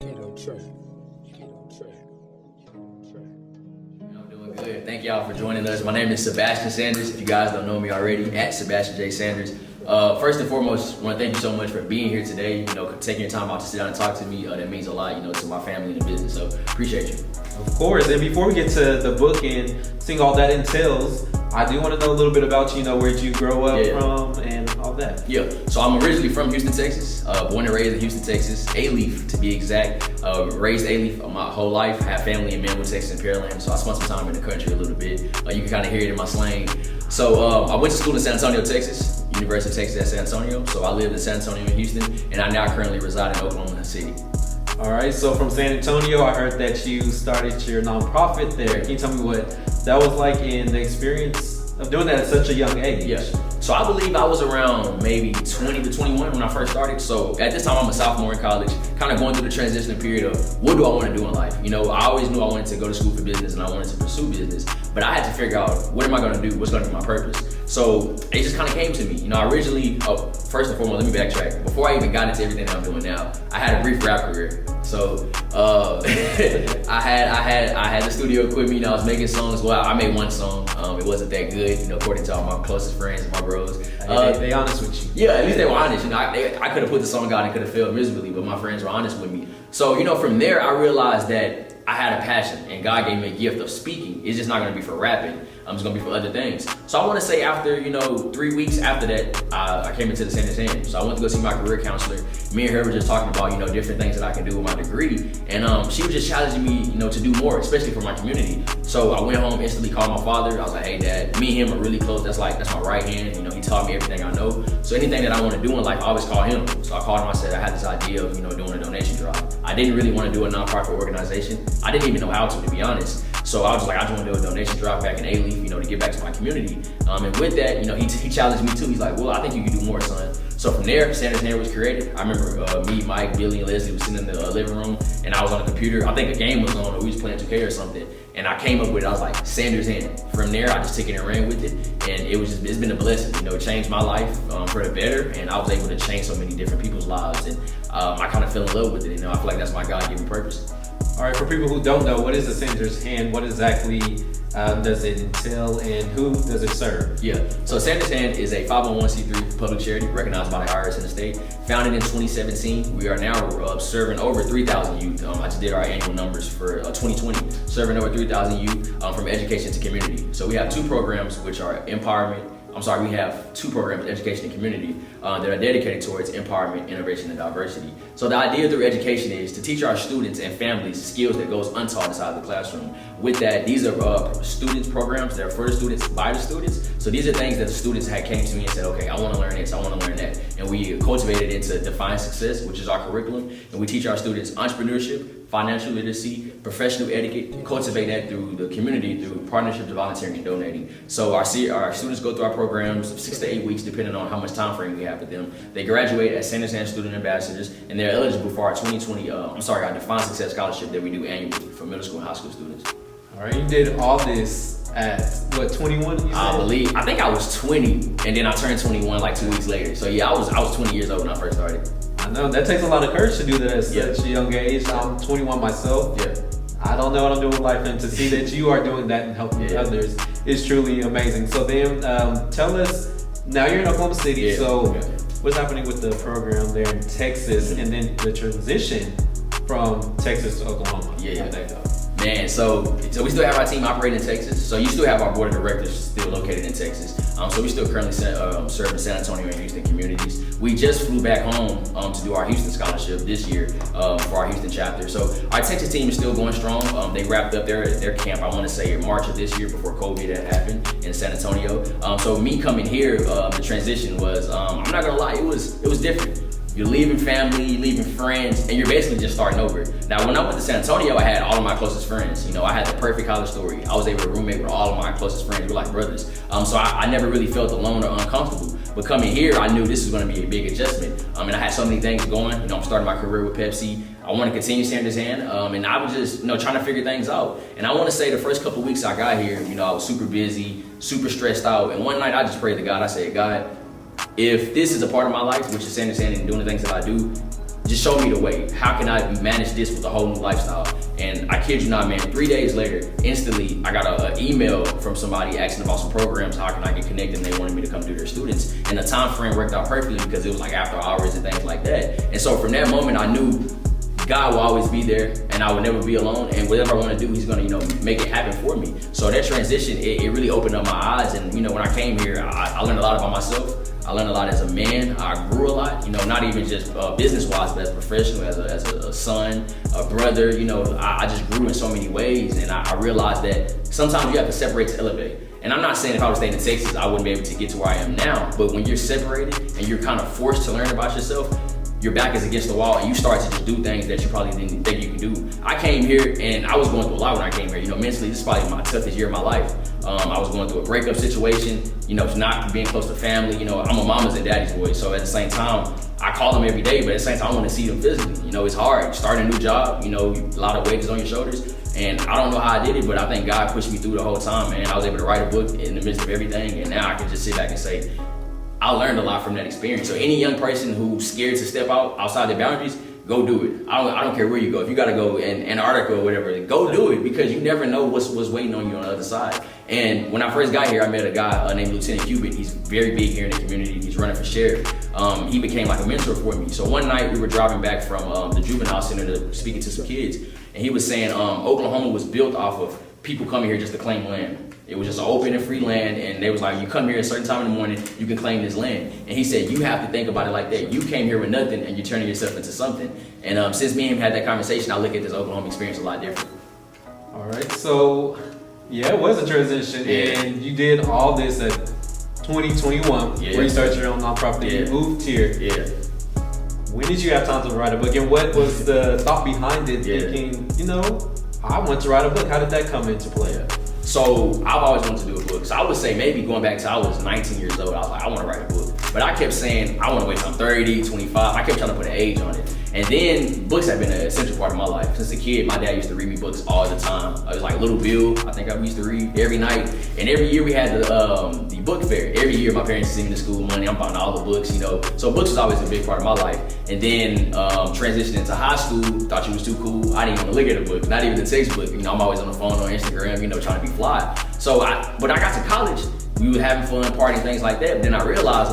Untitled Chapter. I'm doing good. Thank y'all for joining us. My name is Sebastian Sanders. If you guys don't know me already, at Sebastian J. Sanders. First and foremost, I want to thank you so much for being here today. Taking your time out to sit down and talk to me. That means a lot, to my family and the business. So appreciate you. Of course. And before we get to the book and seeing all that entails, I do want to know a little bit about you. Where'd you grow up from and all that? Yeah. So I'm originally from Houston, Texas. Born and raised in Houston, Texas. A-Leaf to be exact. Raised A-Leaf my whole life. Have family in Manville, Texas, and Pearland. So I spent some time in the country a little bit. You can kind of hear it in my slang. So I went to school in San Antonio, Texas. University of Texas at San Antonio. So I lived in San Antonio and Houston, and I now currently reside in Oklahoma City. All right, so from San Antonio, I heard that you started your nonprofit there. Can you tell me what that was like in the experience of doing that at such a young age? Yeah. So I believe I was around maybe 20 to 21 when I first started. So at this time, I'm a sophomore in college, kind of going through the transitioning period of what do I want to do in life? I always knew I wanted to go to school for business and I wanted to pursue business, but I had to figure out what am I going to do? What's going to be my purpose? So it just kind of came to me. I originally, first and foremost, let me backtrack. Before I even got into everything that I'm doing now, I had a brief rap career. So I had the studio equipment. I was making songs. Well, I made one song. It wasn't that good, according to all my closest friends and my bros. They honest with you. Yeah, at least they were honest. I could have put the song out and could have failed miserably, but my friends were honest with me. So from there, I realized that I had a passion, and God gave me a gift of speaking. It's just not going to be for rapping. It's going to be for other things. So I want to say after, 3 weeks after that, I came into the Sanders hand. So I went to go see my career counselor. Me and her were just talking about, different things that I can do with my degree. And she was just challenging me, to do more, especially for my community. So I went home, instantly called my father. I was like, hey, Dad, me and him are really close. That's my right hand. He taught me everything I know. So anything that I want to do in life, I always call him. So I called him. I said I had this idea of, doing a donation drive. I didn't really want to do a nonprofit organization. I didn't even know how to be honest. So I was like, I just want to do a donation drive back in A-Leaf, to give back to my community. And with that, he challenged me too. He's like, well, I think you can do more, son. So from there, Sanders Hand was created. I remember me, Mike, Billy, and Leslie were sitting in the living room, and I was on the computer. I think a game was on, or we was playing 2K or something. And I came up with it. I was like, Sanders Hand. From there, I just took it and ran with it. And it's been a blessing. It changed my life for the better. And I was able to change so many different people's lives. And I kind of fell in love with it. I feel like that's my God-given purpose. All right, for people who don't know, what is the Sanders Hand? What exactly does it entail, and who does it serve? Yeah, so Sanders Hand is a 501c3 public charity recognized by the IRS in the state. Founded in 2017, we are now serving over 3,000 youth. I just did our annual numbers for 2020, serving over 3,000 youth from education to community. So we have two programs, which are we have two programs, education and community, that are dedicated towards empowerment, innovation, and diversity. So the idea through education is to teach our students and families skills that goes untaught inside the classroom. With that, these are students programs that are for the students, by the students. So these are things that the students came to me and said, okay, I want to learn this, I want to learn that. And we cultivated into Define Success, which is our curriculum. And we teach our students entrepreneurship, financial literacy, professional etiquette, cultivate that through the community, through partnerships, volunteering, and donating. So our students go through our programs of 6 to 8 weeks, depending on how much time frame we have with them. They graduate as Sanders Hand student ambassadors, and they're eligible for our our Define Success scholarship that we do annually for middle school and high school students. All right, you did all this at what, 21? You said? I think I was 20, and then I turned 21 like 2 weeks later. So yeah, I was 20 years old when I first started. I know, that takes a lot of courage to do that at such a young age. I'm 21 myself. Yeah. I don't know what I'm doing with life, and to see that you are doing that and helping others is truly amazing. So then, tell us, now you're in Oklahoma City, what's happening with the program there in Texas, and then the transition from Texas to Oklahoma? Yeah. Man, so we still have our team operating in Texas. So you still have our board of directors still located in Texas. So we still currently serving San Antonio and Houston communities. We just flew back home to do our Houston scholarship this year for our Houston chapter. So our Texas team is still going strong. They wrapped up their camp, I want to say, in March of this year before COVID had happened in San Antonio. So me coming here, the transition was, I'm not gonna lie, it was different. You're leaving family, you're leaving friends, and you're basically just starting over. Now, when I went to San Antonio, I had all of my closest friends. I had the perfect college story. I was able to roommate with all of my closest friends. We're like brothers. So I never really felt alone or uncomfortable. But coming here, I knew this was going to be a big adjustment. And I had so many things going. I'm starting my career with Pepsi. I want to continue Sanders Hand, and I was just, trying to figure things out. And I want to say the first couple of weeks I got here, I was super busy, super stressed out. And one night I just prayed to God. I said, God, if this is a part of my life, which is Sanders Hand and doing the things that I do, just show me the way. How can I manage this with a whole new lifestyle? And I kid you not, man, 3 days later, instantly, I got an email from somebody asking about some programs, how can I get connected, and they wanted me to come do their students. And the time frame worked out perfectly because it was like after hours and things like that. And so from that moment, I knew God will always be there and I will never be alone. And whatever I want to do, he's going to, make it happen for me. So that transition, it really opened up my eyes. And, when I came here, I learned a lot about myself. I learned a lot as a man. I grew a lot, not even just business-wise, but as a professional, as a son, a brother. I just grew in so many ways, and I realized that sometimes you have to separate to elevate. And I'm not saying if I was staying in Texas, I wouldn't be able to get to where I am now. But when you're separated and you're kind of forced to learn about yourself, your back is against the wall and you start to just do things that you probably didn't think you could do. I came here and I was going through a lot when I came here. Mentally, this is probably my toughest year of my life. I was going through a breakup situation, not being close to family. I'm a mama's and daddy's boy. So at the same time, I call them every day, but at the same time, I want to see them physically. It's hard. Starting a new job, a lot of weight is on your shoulders. And I don't know how I did it, but I think God pushed me through the whole time, man. I was able to write a book in the midst of everything. And now I can just sit back and say, I learned a lot from that experience. So any young person who's scared to step outside their boundaries, go do it. I don't care where you go. If you got to go in Antarctica or whatever, go do it because you never know what's waiting on you on the other side. And when I first got here, I met a guy named Lieutenant Cuban. He's very big here in the community. He's running for sheriff. He became like a mentor for me. So one night we were driving back from the juvenile center to speaking to some kids, and he was saying Oklahoma was built off of people coming here just to claim land. It was just open and free land, and they was like, you come here at a certain time in the morning, you can claim this land. And he said, you have to think about it like that. You came here with nothing, and you're turning yourself into something. And since me and him had that conversation, I look at this Oklahoma experience a lot different. All right, so yeah, it was a transition, and you did all this at 2021, where you started your own nonprofit. You moved here. Yeah. When did you have time to write a book, and what was the thought behind it? Thinking, I want to write a book. How did that come into play? So I've always wanted to do a book. So I would say maybe going back to I was 19 years old, I was like, I want to write a book. But I kept saying, I want to wait till I'm 30, 25. I kept trying to put an age on it. And then books have been an essential part of my life. Since a kid, my dad used to read me books all the time. It was like Little Bill, I think I used to read every night. And every year we had the book fair. Every year my parents send me to school money. I'm buying all the books, So books was always a big part of my life. And then transitioning into high school, thought you was too cool. I didn't even look at a book, not even the textbook. I'm always on the phone, on Instagram, trying to be fly. So when I got to college, we were having fun, partying, things like that. But then I realized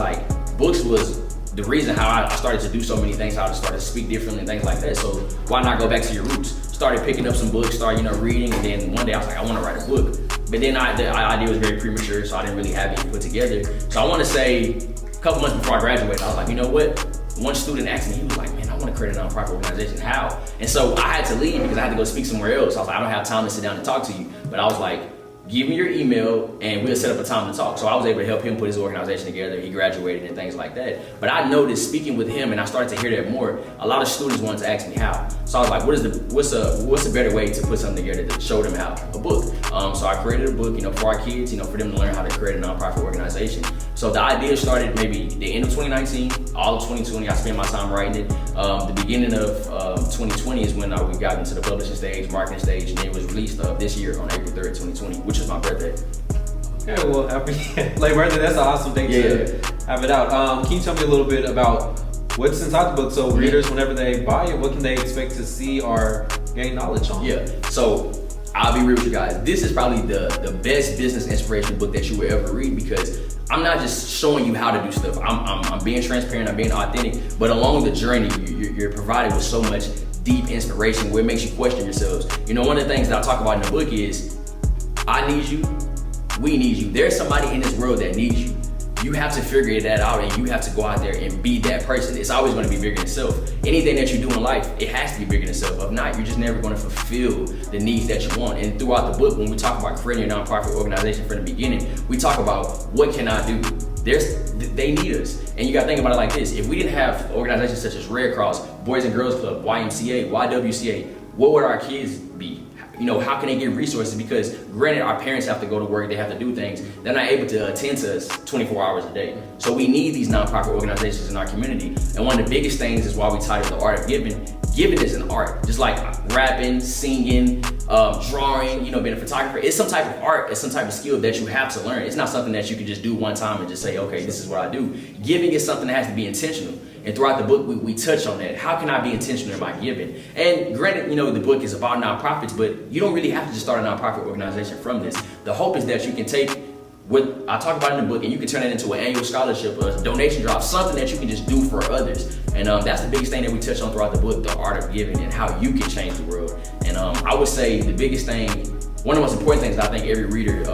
books was the reason how I started to do so many things, how I started to speak differently and things like that. So why not go back to your roots? Started picking up some books, started, reading, and then one day I was like, I want to write a book. But then the idea was very premature, so I didn't really have it put together. So I want to say a couple months before I graduated, I was like, you know what? One student asked me, he was like, man, I want to create a nonprofit organization. How? And so I had to leave because I had to go speak somewhere else. I was like, I don't have time to sit down and talk to you. But I was like, give me your email and we'll set up a time to talk. So I was able to help him put his organization together. He graduated and things like that. But I noticed speaking with him, and I started to hear that more, a lot of students wanted to ask me how. So I was like, what's a better way to put something together to show them how? A book. So I created a book, for our kids, for them to learn how to create a nonprofit organization. So the idea started maybe the end of 2019, all of 2020, I spent my time writing it. The beginning of 2020 is when we got into the publishing stage, marketing stage, and it was released this year on April 3rd, 2020, which is my birthday. Okay, well, happy late birthday. That's an awesome thing to have it out. Can you tell me a little bit about what's inside the book? So readers, whenever they buy it, what can they expect to see or gain knowledge on? Yeah, so I'll be real with you guys. This is probably the best business inspiration book that you will ever read because I'm not just showing you how to do stuff. I'm being transparent, I'm being authentic, but along the journey, you're provided with so much deep inspiration where it makes you question yourselves. One of the things that I talk about in the book is, I need you, we need you. There's somebody in this world that needs you. You have to figure that out and you have to go out there and be that person. It's always going to be bigger than self. Anything that you do in life, it has to be bigger than self. If not, you're just never going to fulfill the needs that you want. And throughout the book, when we talk about creating a nonprofit organization from the beginning, we talk about what can I do? They need us. And you got to think about it like this. If we didn't have organizations such as Red Cross, Boys and Girls Club, YMCA, YWCA, what would our kids be? How can they get resources? Because granted, our parents have to go to work, they have to do things. They're not able to attend to us 24 hours a day. So we need these nonprofit organizations in our community. And one of the biggest things is why we titled The Art of Giving. Giving is an art, just like rapping, singing, drawing, being a photographer. It's some type of art, it's some type of skill that you have to learn. It's not something that you can just do one time and just say, okay, this is what I do. Giving is something that has to be intentional. And throughout the book, we touch on that. How can I be intentional in my giving? And granted, the book is about nonprofits, but you don't really have to just start a nonprofit organization from this. The hope is that you can take what I talk about in the book and you can turn it into an annual scholarship, a donation drop, something that you can just do for others. And that's the biggest thing that we touch on throughout the book, the art of giving and how you can change the world. And I would say the biggest thing, one of the most important things I think every reader,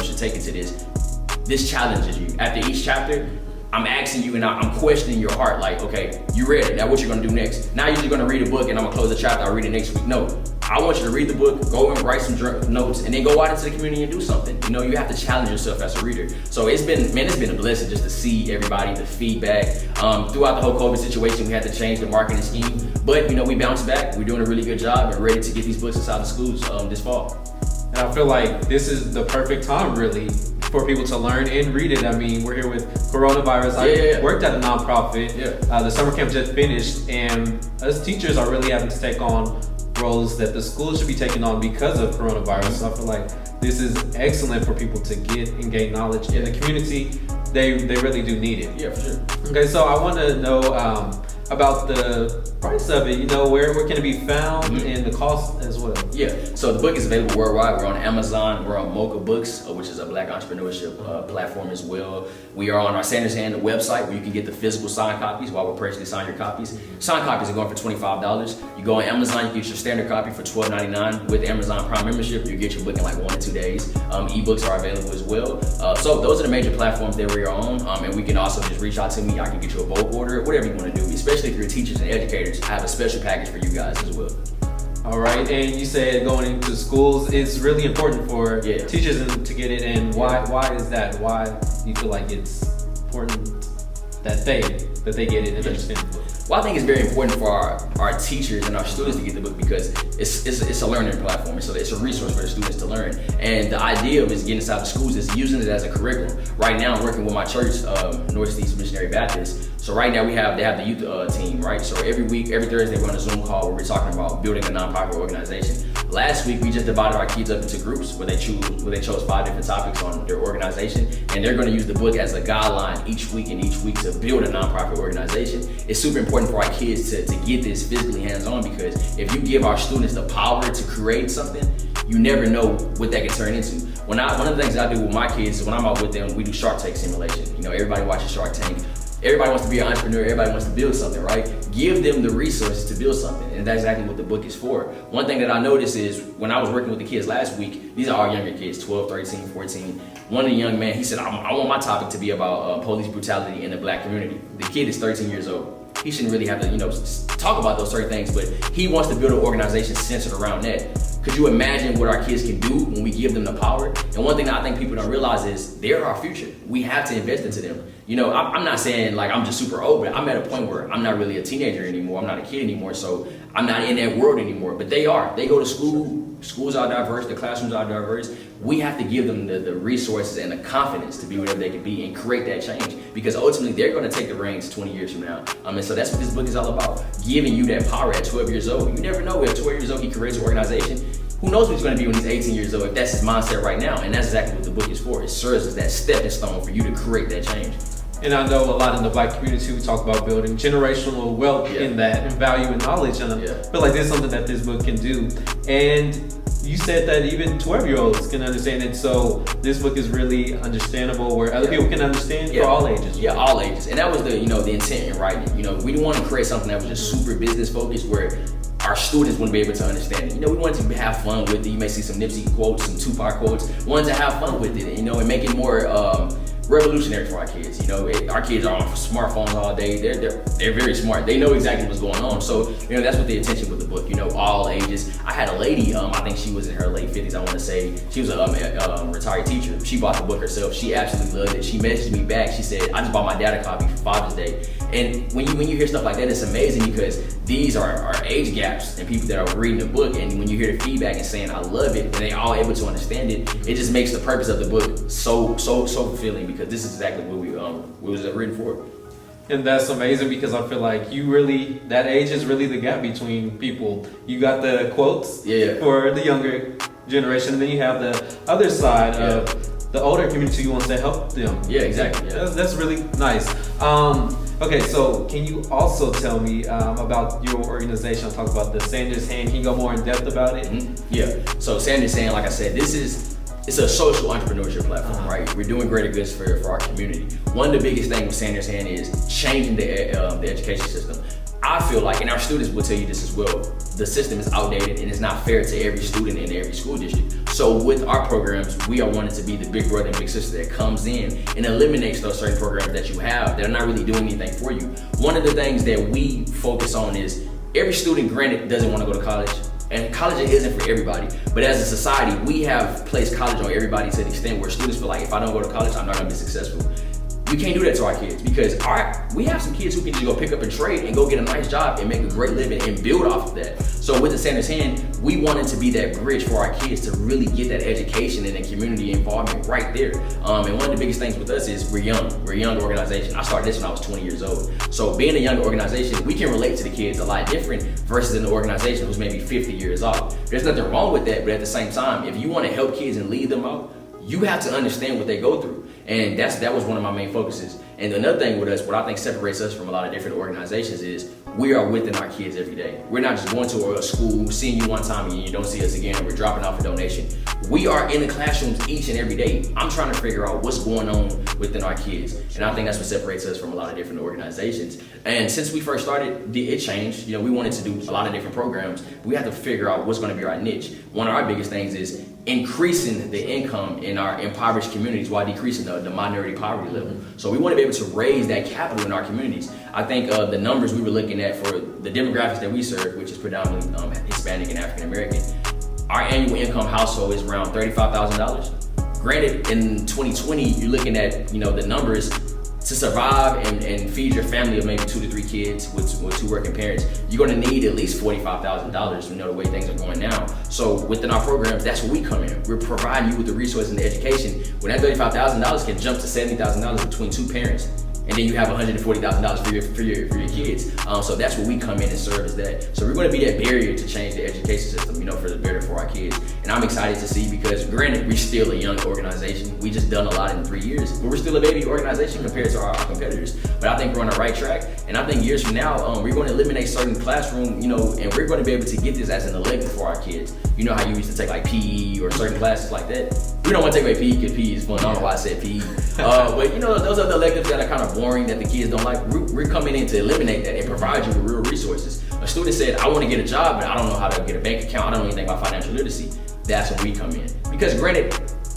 should take into this challenges you. After each chapter, I'm asking you and I'm questioning your heart, like, okay, you read it, now what you gonna do next? Now you're just gonna read a book and I'm gonna close the chapter, I'll read it next week. No, I want you to read the book, go and write some notes, and then go out into the community and do something. You have to challenge yourself as a reader. So it's been a blessing just to see everybody, the feedback. Throughout the whole COVID situation, we had to change the marketing scheme, but we bounced back. We're doing a really good job and ready to get these books inside the schools this fall. And I feel like this is the perfect time, really, for people to learn and read it. I mean, we're here with coronavirus. I worked at a nonprofit. The summer camp just finished, and us teachers are really having to take on roles that the schools should be taking on because of coronavirus. So I feel like this is excellent for people to get and gain knowledge in the community. They really do need it. Yeah, for sure. Okay, so I want to know about the price of it. Where can it be found and the cost as well? Yeah, so the book is available worldwide. We're on Amazon, we're on Mocha Books, which is a Black entrepreneurship platform as well. We are on our Sanders Hand website where you can get the physical signed copies while we're personally signing your copies. Signed copies are going for $25. You go on Amazon, you get your standard copy for $12.99. With Amazon Prime membership, you get your book in like 1 to 2 days. Ebooks are available as well. So those are the major platforms that we are on. And we can also just reach out to me. I can get you a bulk order, whatever you want to do, especially if you're teachers and educators. I have a special package for you guys as well. All right, and you said going into schools is really important for teachers to get it, and why is that? Why do you feel like it's important that they get it and understand the book? Well, I think it's very important for our teachers and our students to get the book because it's a learning platform. It's a resource for the students to learn. And the idea of getting inside the schools is using it as a curriculum. Right now, I'm working with my church, Northeast Missionary Baptist. So right now they have the youth team, right? So every Thursday we're on a Zoom call where we're talking about building a nonprofit organization. Last week we just divided our kids up into groups where they chose 5 different topics on their organization, and they're going to use the book as a guideline each week to build a nonprofit organization. It's super important for our kids to get this physically hands-on because if you give our students the power to create something, you never know what that can turn into. One of the things I do with my kids is when I'm out with them, we do Shark Tank simulation. Everybody watches Shark Tank. Everybody wants to be an entrepreneur. Everybody wants to build something, right? Give them the resources to build something. And that's exactly what the book is for. One thing that I noticed is when I was working with the kids last week, these are our younger kids, 12, 13, 14. One of the young men, he said, I want my topic to be about police brutality in the Black community. The kid is 13 years old. He shouldn't really have to, talk about those certain things, but he wants to build an organization centered around that. Could you imagine what our kids can do when we give them the power? And one thing that I think people don't realize is they're our future. We have to invest into them. I'm not saying like I'm just super old, but I'm at a point where I'm not really a teenager anymore. I'm not a kid anymore, so I'm not in that world anymore. But they are. They go to school. Schools are diverse. The classrooms are diverse. We have to give them the resources and the confidence to be whatever they can be and create that change. Because ultimately, they're going to take the reins 20 years from now. And so that's what this book is all about. Giving you that power at 12 years old. You never know if 12 years old he creates an organization. Who knows what he's going to be when he's 18 years old if that's his mindset right now. And that's exactly what the book is for. It serves as that stepping stone for you to create that change. And I know a lot in the Black community, we talk about building generational wealth in that and value and knowledge. And I feel like there's something that this book can do. And you said that even 12-year-olds can understand it. So this book is really understandable where other people can understand for all ages. Yeah, all ages. And that was the intent in writing it. We didn't want to create something that was just super business focused where our students wouldn't be able to understand it. We wanted to have fun with it. You may see some Nipsey quotes, some Tupac quotes. Wanted to have fun with it, and make it more revolutionary for our kids. Our kids are on smartphones all day. They're very smart. They know exactly what's going on. So that's what the intention with the book. All ages. I had a lady. I think she was in her late 50s. I want to say she was a retired teacher. She bought the book herself. She absolutely loved it. She messaged me back. She said, "I just bought my dad a copy for Father's Day." And when you hear stuff like that, it's amazing because these are age gaps and people that are reading the book. And when you hear the feedback and saying, "I love it," and they all able to understand it, it just makes the purpose of the book so fulfilling because this is exactly what we was written for. And that's amazing because I feel like that age is really the gap between people. You got the quotes for the younger generation, and then you have the other side of the older community who wants to help them. Yeah, exactly. That's really nice. Okay, so can you also tell me about your organization? I'll talk about the Sanders Hand. Can you go more in depth about it? Yeah. So Sanders Hand, like I said, it's a social entrepreneurship platform, right? We're doing greater goods for our community. One of the biggest things with Sanders Hand is changing the education system. I feel like, and our students will tell you this as well, the system is outdated and it's not fair to every student in every school district. So with our programs, we are wanting to be the big brother and big sister that comes in and eliminates those certain programs that you have that are not really doing anything for you. One of the things that we focus on is every student, granted, doesn't want to go to college. And college isn't for everybody, but as a society, we have placed college on everybody to the extent where students feel like, if I don't go to college, I'm not gonna be successful. We can't do that to our kids because we have some kids who can just go pick up a trade and go get a nice job and make a great living and build off of that. So with the Sanders Hand, we wanted to be that bridge for our kids to really get that education and the community involvement right there. And one of the biggest things with us is we're young. We're a young organization. I started this when I was 20 years old. So being a young organization, we can relate to the kids a lot different versus an organization who's maybe 50 years old. There's nothing wrong with that, but at the same time, if you want to help kids and lead them out, you have to understand what they go through. And that was one of my main focuses. And another thing with us, what I think separates us from a lot of different organizations is we are within our kids every day. We're not just going to a school, seeing you one time and you don't see us again, and we're dropping off a donation. We are in the classrooms each and every day. I'm trying to figure out what's going on within our kids. And I think that's what separates us from a lot of different organizations. And since we first started, it changed. We wanted to do a lot of different programs. We had to figure out what's going to be our niche. One of our biggest things is increasing the income in our impoverished communities while decreasing the minority poverty level. So we want to be able to raise that capital in our communities. I think the numbers we were looking at for the demographics that we serve, which is predominantly Hispanic and African American, our annual income household is around $35,000. Granted, in 2020, you're looking at the numbers to survive and feed your family of maybe 2 to 3 kids with 2 working parents. You're going to need at least $45,000. The way things are going now. So within our programs, that's where we come in. We're providing you with the resources and the education. When that $35,000 can jump to $70,000 between 2 parents, and then you have $140,000 for your kids. So that's where we come in and serve as that. So we're going to be that barrier to change the education system, for the better for our kids. And I'm excited to see, because granted, we're still a young organization. We just done a lot in 3 years, but we're still a baby organization compared to our competitors. But I think we're on the right track. And I think years from now, we're going to eliminate certain classroom, and we're going to be able to get this as an elective for our kids. You know how you used to take like PE or certain classes like that? We don't want to take away PE because PE is fun. I don't know why I said PE. But those are the electives that are kind of boring that the kids don't like. We're coming in to eliminate that and provide you with real resources. A student said, I want to get a job, but I don't know how to get a bank account. I don't know anything about financial literacy. That's when we come in. Because granted,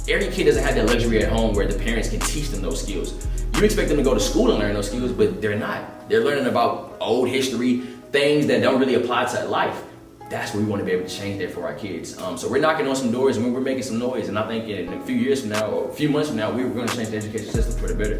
every kid doesn't have that luxury at home where the parents can teach them those skills. You expect them to go to school and learn those skills, but they're not. They're learning about old history, things that don't really apply to life. That's what we want to be able to change that for our kids. So we're knocking on some doors and we're making some noise. And I think in a few years from now, or a few months from now, we're going to change the education system for the better.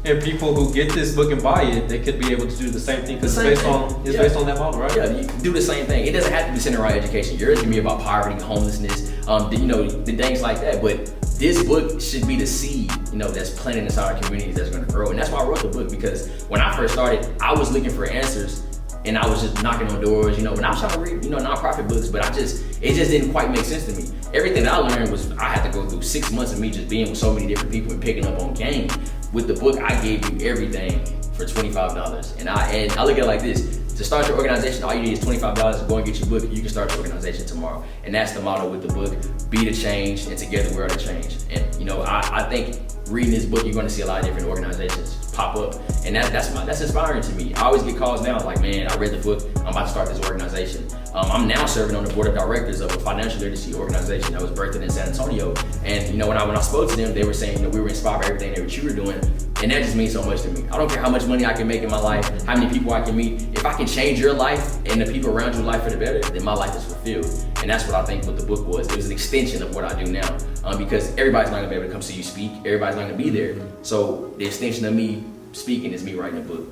And people who get this book and buy it, they could be able to do the same thing because it's based on that model, right? Yeah, you do the same thing. It doesn't have to be centered around education. Yours can be about poverty, homelessness, the things like that. But this book should be the seed, that's planted inside our communities that's going to grow. And that's why I wrote the book, because when I first started, I was looking for answers. And I was just knocking on doors, when I was trying to read, nonprofit books, but it just didn't quite make sense to me. Everything that I learned was I had to go through 6 months of me just being with so many different people and picking up on game. With the book, I gave you everything for $25. And I look at it like this. To start your organization, all you need is $25 to go and get your book. You can start your organization tomorrow. And that's the motto with the book. Be the change, and together we're the change. And I think reading this book, you're going to see a lot of different organizations pop up. And that's inspiring to me. I always get calls now like, man, I read the book, I'm about to start this organization. I'm now serving on the board of directors of a financial literacy organization that was birthed in San Antonio. And when I spoke to them, they were saying we were inspired by everything that you were doing. And that just means so much to me. I don't care how much money I can make in my life, how many people I can meet. If I can change your life and the people around your life for the better, then my life is fulfilled. And that's what I think what the book was. It was an extension of what I do now. Because everybody's not gonna be able to come see you speak. Everybody's not gonna be there. So the extension of me speaking is me writing a book.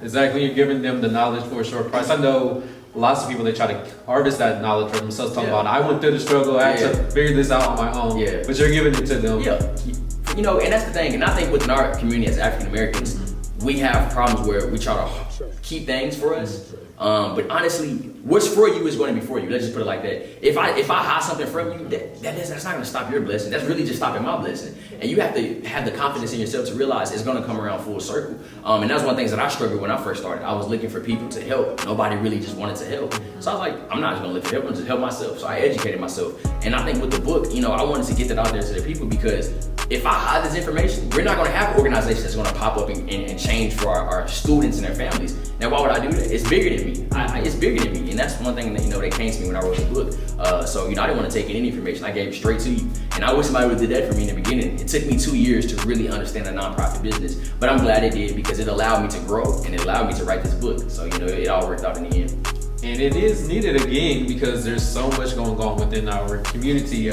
Exactly, you're giving them the knowledge for a short price. I know lots of people, they try to harvest that knowledge for themselves, talking about, I went through the struggle, I had to figure this out on my own. Yeah. But you're giving it to them. Yeah. And that's the thing. And I think within our community as African Americans, we have problems where we try to keep things for us. But honestly, what's for you is going to be for you. Let's just put it like that. If I hide something from you, that's not going to stop your blessing. That's really just stopping my blessing. And you have to have the confidence in yourself to realize it's going to come around full circle. And that's one of the things that I struggled when I first started. I was looking for people to help. Nobody really just wanted to help. So I was like, I'm not just going to look for help. I'm just help myself. So I educated myself. And I think with the book, I wanted to get that out there to the people, because if I hide this information, we're not going to have organizations that's going to pop up and change for our students and their families. Now, why would I do that? It's bigger than me. It's bigger than me. And that's one thing that, that came to me when I wrote the book. So, I didn't want to take in any information. I gave it straight to you. And I wish somebody would have did that for me in the beginning. It took me 2 years to really understand a nonprofit business. But I'm glad it did, because it allowed me to grow and it allowed me to write this book. So, it all worked out in the end. And it is needed again, because there's so much going on within our community.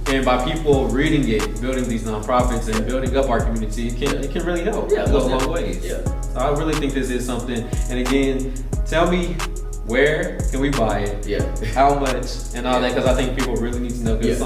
And by people reading it, building these nonprofits and building up our community, it can really help. Yeah, it goes a long ways. Yeah. So I really think this is something. And again, tell me, where can we buy it? Yeah. How much and all that, because I think people really need to know, because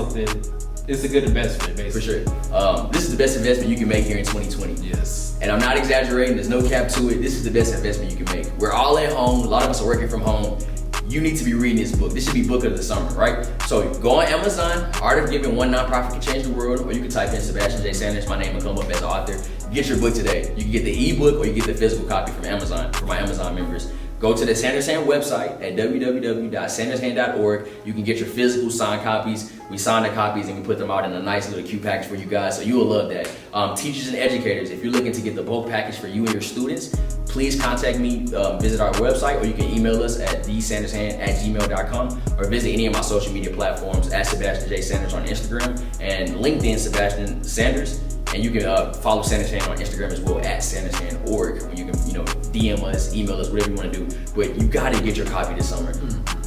it's a good investment, basically. For sure. This is the best investment you can make here in 2020. Yes. And I'm not exaggerating. There's no cap to it. This is the best investment you can make. We're all at home. A lot of us are working from home. You need to be reading this book. This should be book of the summer, right? So go on Amazon, Art of Giving, One Nonprofit Can Change the World, or you can type in Sebastian J. Sanders, my name will come up as author. Get your book today. You can get the ebook or you get the physical copy from Amazon, for my Amazon members. Go to the Sanders Hand website at www.sandershand.org. You can get your physical signed copies. We sign the copies and we put them out in a nice little cute package for you guys, so you will love that. Teachers and educators, if you're looking to get the bulk package for you and your students, please contact me, visit our website, or you can email us at thesandershand@gmail.com, or visit any of my social media platforms at Sebastian J. Sanders on Instagram and LinkedIn Sebastian Sanders. And you can follow Sanders Hand on Instagram as well at sandershandorg. You can, DM us, email us, whatever you want to do. But you got to get your copy this summer.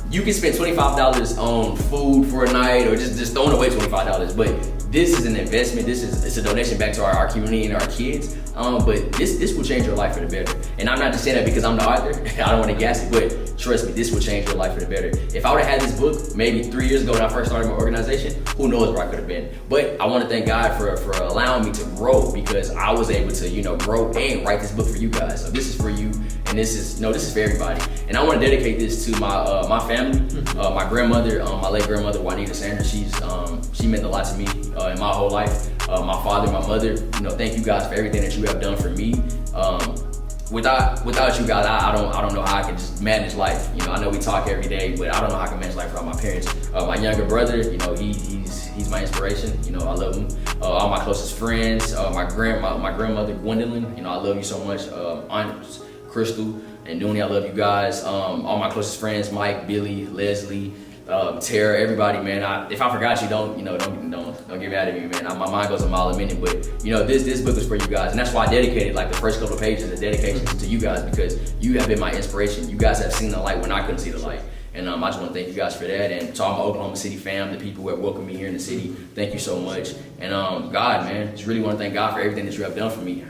You can spend $25 on food for a night, or just throwing away $25. But this is an investment. It's a donation back to our community and our kids. But this will change your life for the better. And I'm not just saying that because I'm the author. I don't want to gas it, but trust me, this will change your life for the better. If I would have had this book maybe 3 years ago when I first started my organization, who knows where I could have been. But I want to thank God for allowing me to grow, because I was able to grow and write this book for you guys. So this is for you, and this is for everybody. And I want to dedicate this to my family, my grandmother, my late grandmother Juanita Sanders. She meant a lot to me in my whole life. My father, my mother. Thank you guys for everything that you have done for me. Without you guys, I don't know how I can just manage life. I know we talk every day, but I don't know how I can manage life without my parents. My younger brother, he's my inspiration. I love him. All my closest friends, my grandmother Gwendolyn. I love you so much. Aunt Crystal and Dooney, I love you guys. All my closest friends, Mike, Billy, Leslie, Tara, everybody, man. If I forgot you, don't get mad at me, man. My mind goes a mile a minute, but this book is for you guys, and that's why I dedicated the first couple of pages of dedication to you guys, because you have been my inspiration. You guys have seen the light when I couldn't see the light, and I just want to thank you guys for that. And to all my Oklahoma City fam, the people who have welcomed me here in the city, thank you so much. And God, man, just really want to thank God for everything that you have done for me.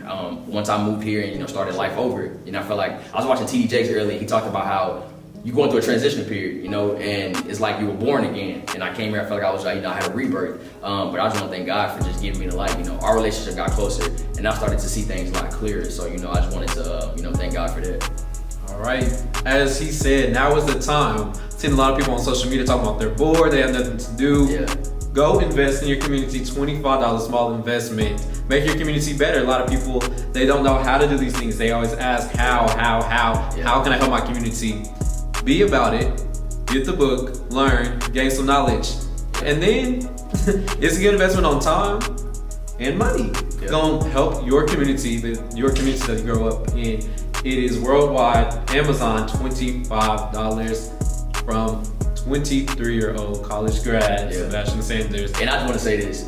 Once I moved here and started life over, I felt like I was watching TD Jakes earlier. And he talked about how you're going through a transition period, and it's like you were born again. And I came here, I felt like I was I had a rebirth. But I just want to thank God for just giving me the light. Our relationship got closer, and I started to see things a lot clearer. So, I just wanted to, thank God for that. All right. As he said, now is the time. I've seen a lot of people on social media talking about they're bored, they have nothing to do. Yeah. Go invest in your community, $25 small investment. Make your community better. A lot of people, they don't know how to do these things. They always ask how can I help my community? Be about it, get the book, learn, gain some knowledge. And then it's a good investment on time and money. It's gonna help your community that you grow up in. It is worldwide, Amazon, $25 from 23-year-old college grad, Sebastian Sanders. And I just want to say this.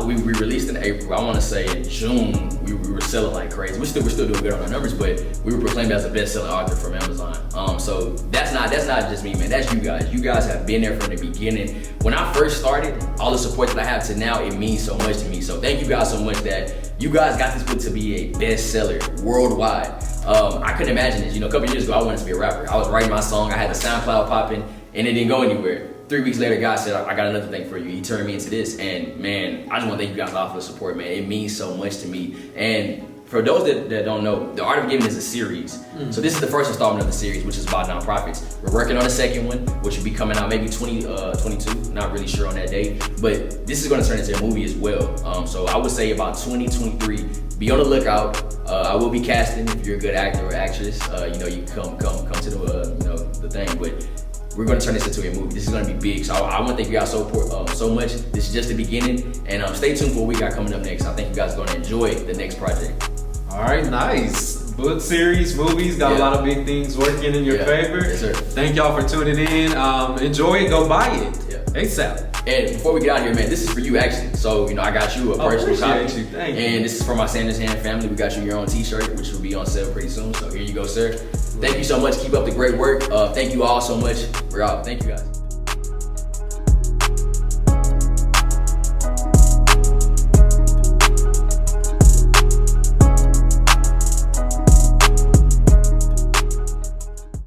We released in April. I want to say in June we were selling like crazy. We're still doing good on our numbers, but we were proclaimed as the best-selling author from Amazon. So that's not just me, man. That's you guys. You guys have been there from the beginning. When I first started, all the support that I have to now, it means so much to me. So thank you guys so much that you guys got this book to be a bestseller worldwide. I couldn't imagine this. A couple years ago, I wanted to be a rapper. I was writing my song. I had the SoundCloud popping, and it didn't go anywhere. 3 weeks later, God said, I got another thing for you. He turned me into this. And man, I just want to thank you guys all for the support, man. It means so much to me. And for those that don't know, The Art of Giving is a series. So this is the first installment of the series, which is about nonprofits. We're working on the second one, which will be coming out maybe 2022. Not really sure on that date, but this is going to turn into a movie as well. So I would say about 2023. Be on the lookout. I will be casting if you're a good actor or actress. You come to the thing, but we're going to turn this into a movie. This is going to be big. So I want to thank you guys so much. This is just the beginning, and stay tuned for what we got coming up next. I think you guys are going to enjoy the next project. All right, nice. Book series, movies, got a lot of big things working in your favor. Yes, sir. Thank y'all for tuning in. Enjoy it, go buy it. Yeah. ASAP. And before we get out of here, man, this is for you actually. So, I got you a personal copy. Thank you. And this is for my Sanders Hand family. We got you your own t-shirt, which will be on sale pretty soon. So here you go, sir. Thank you so much. Keep up the great work. Thank you all so much. We're out. Thank you guys.